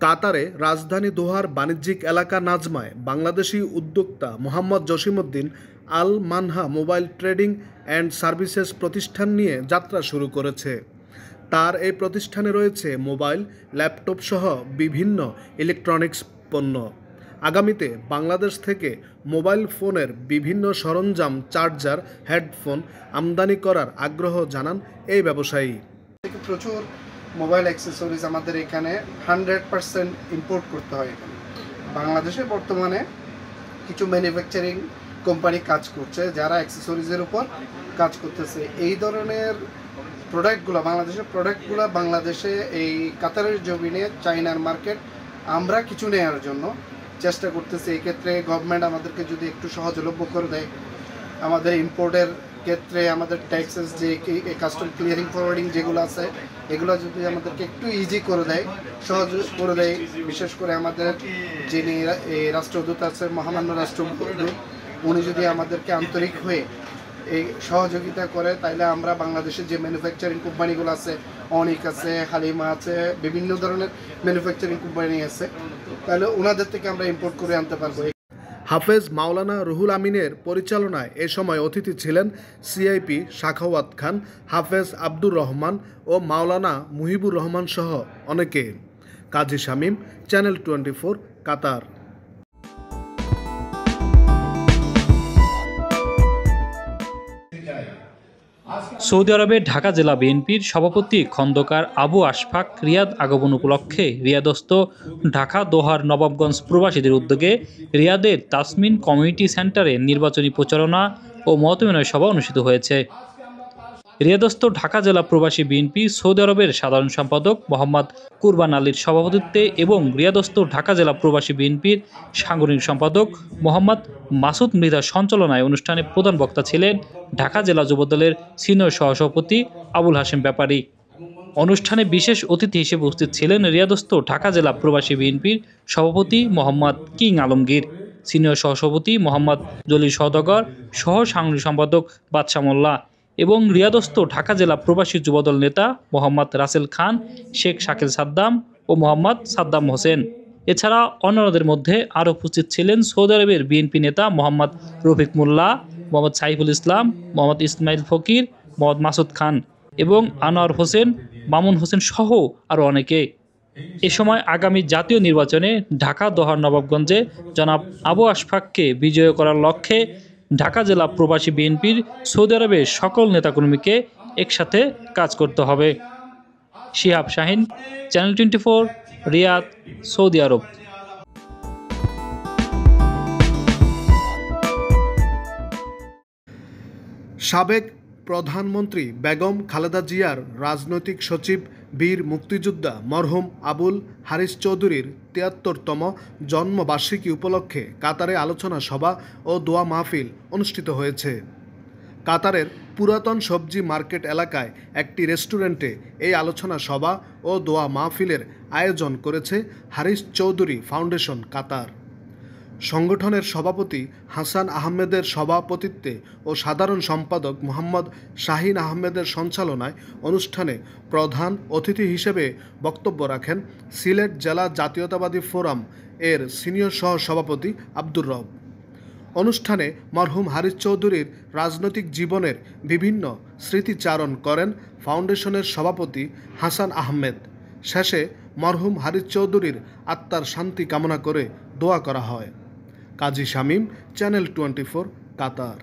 কাতারে রাজধানী দোহার বাণিজ্যিক এলাকা নাজমায় বাংলাদেশি উদ্যোক্তা Mohammad Jasimuddin Al Manha mobile trading and services প্রতিষ্ঠান নিয়ে যাত্রা শুরু করেছে। তার এই প্রতিষ্ঠানে রয়েছে মোবাইল, ল্যাপটপ সহ বিভিন্ন ইলেকট্রনিক্স পণ্য। আগামীতে বাংলাদেশ থেকে মোবাইল ফোনের বিভিন্ন সরঞ্জাম, চার্জার, হেডফোন আমদানি করার আগ্রহ জানান এই ব্যবসায়ী। প্রচুর মোবাইল অ্যাক্সেসরিজ আমাদের এখানে 100% ইম্পোর্ট করতে হয়। এখানে বাংলাদেশে বর্তমানে কিছু ম্যানুফ্যাকচারিং কোম্পানি কাজ করছে যারা অ্যাক্সেসরিজের উপর কাজ করতেছে। এই ধরনের প্রোডাক্টগুলো বাংলাদেশে এই কাতারের জমিনে চাইনার মার্কেট আমরা কিছু নেওয়ার জন্য চেষ্টা করতেছি। এই ক্ষেত্রে গভর্নমেন্ট আমাদেরকে যদি একটু সহজলভ্য করে দেয়, আমাদের ইম্পোর্টের ক্ষেত্রে আমাদের ট্যাক্সেস যে কাস্টম ক্লিয়ারিং ফরওয়ার্ডিং যেগুলো আছে এগুলো যদি আমাদেরকে একটু ইজি করে দেয়, সহজ করে দেয়, বিশেষ করে আমাদের যিনি রাষ্ট্রদূত আছে, মহামান্য রাষ্ট্রদূত, উনি যদি আমাদেরকে আন্তরিক হয়ে এই সহযোগিতা করে, তাইলে আমরা বাংলাদেশের যে ম্যানুফ্যাকচারিং কোম্পানিগুলো আছে, অনিক আছে, হালিমা আছে, বিভিন্ন ধরনের ম্যানুফ্যাকচারিং কোম্পানি আছে, তাহলে ওনাদের থেকে আমরা ইম্পোর্ট করে আনতে পারবো। হাফেজ মাওলানা রুহুল আমিনের পরিচালনায় এ সময় অতিথি ছিলেন সিআইপি সাখাওয়াত খান, হাফেজ আব্দুর রহমান ও মাওলানা মুহিবুর রহমান সহ অনেকে। কাজী শামীম, চ্যানেল 24, কাতার। সৌদি আরবের ঢাকা জেলা বিএনপির সভাপতি খন্দকার আবু আশফাক রিয়াদ আগমন উপলক্ষে রিয়াদস্থ ঢাকা দোহার নবাবগঞ্জ প্রবাসীদের উদ্যোগে রিয়াদের তাসমিন কমিউনিটি সেন্টারে নির্বাচনী প্রচারণা ও মতবিনিময় সভা অনুষ্ঠিত হয়েছে। রিয়াদস্থ ঢাকা জেলা প্রবাসী বিএনপি সৌদি আরবের সাধারণ সম্পাদক মোহাম্মদ কুরবান আলীর সভাপতিত্বে এবং রিয়াদস্থ ঢাকা জেলা প্রবাসী বিএনপির সাংগঠনিক সম্পাদক মোহাম্মদ মাসুদ মৃধার সঞ্চালনায় অনুষ্ঠানে প্রধান বক্তা ছিলেন ঢাকা জেলা যুবদলের সিনিয়র সহসভাপতি আবুল হাশেম ব্যাপারী। অনুষ্ঠানে বিশেষ অতিথি হিসেবে উপস্থিত ছিলেন রিয়াদস্থ ঢাকা জেলা প্রবাসী বিএনপির সভাপতি মোহাম্মদ কিং আলমগীর, সিনিয়র সহসভাপতি মোহাম্মদ জলিল সওদাগর, সহ সাংগঠনিক সম্পাদক বাদশা মোল্লা এবং রিয়াদস্থ ঢাকা জেলা প্রবাসী যুবদল নেতা মোহাম্মদ রাসেল খান, শেখ শাকিল সাদ্দাম ও মোহাম্মদ সাদ্দাম হোসেন। এছাড়া অন্যান্যদের মধ্যে আরও উপস্থিত ছিলেন সৌদি আরবের বিএনপি নেতা মোহাম্মদ রফিক মোল্লা, মোহাম্মদ সাইফুল ইসলাম, মোহাম্মদ ইসমাইল ফকির, মোহাম্মদ মাসুদ খান এবং আনোয়ার হোসেন, মামুন হোসেন সহ আরও অনেকে। এ সময় আগামী জাতীয় নির্বাচনে ঢাকা দোহার নবাবগঞ্জে জনাব আবু আশফাককে বিজয় করার লক্ষ্যে ঢাকা জেলা প্রবাসী বিএনপির সৌদি আরবের সকল নেতাকর্মীকে একসাথে কাজ করতে হবে। শিহাব শাহিন, চ্যানেল 24, রিয়াদ, সৌদি আরব। সাবেক প্রধানমন্ত্রী বেগম খালেদা জিয়ার রাজনৈতিক সচিব বীর মুক্তিযোদ্ধা মরহুম আবুল হারিস চৌধুরীর ৭৩তম জন্মবার্ষিকী উপলক্ষে কাতারে আলোচনা সভা ও দোয়া মাহফিল অনুষ্ঠিত হয়েছে। কাতারের পুরাতন সবজি মার্কেট এলাকায় একটি রেস্টুরেন্টে এই আলোচনা সভা ও দোয়া মাহফিলের আয়োজন করেছে হারিস চৌধুরী ফাউন্ডেশন কাতার। সংগঠনের সভাপতি হাসান আহমেদের সভাপতিত্বে ও সাধারণ সম্পাদক মোহাম্মদ শাহিন আহমেদের সঞ্চালনায় অনুষ্ঠানে প্রধান অতিথি হিসেবে বক্তব্য রাখেন সিলেট জেলা জাতীয়তাবাদী ফোরাম এর সিনিয়র সহ সভাপতি আব্দুর রব। অনুষ্ঠানে মরহুম হারিস চৌধুরীর রাজনৈতিক জীবনের বিভিন্ন স্মৃতিচারণ করেন ফাউন্ডেশনের সভাপতি হাসান আহমেদ। শেষে মরহুম হারিস চৌধুরীর আত্মার শান্তি কামনা করে দোয়া করা হয়। কাজী শামীম, চ্যানেল 24, কাতার।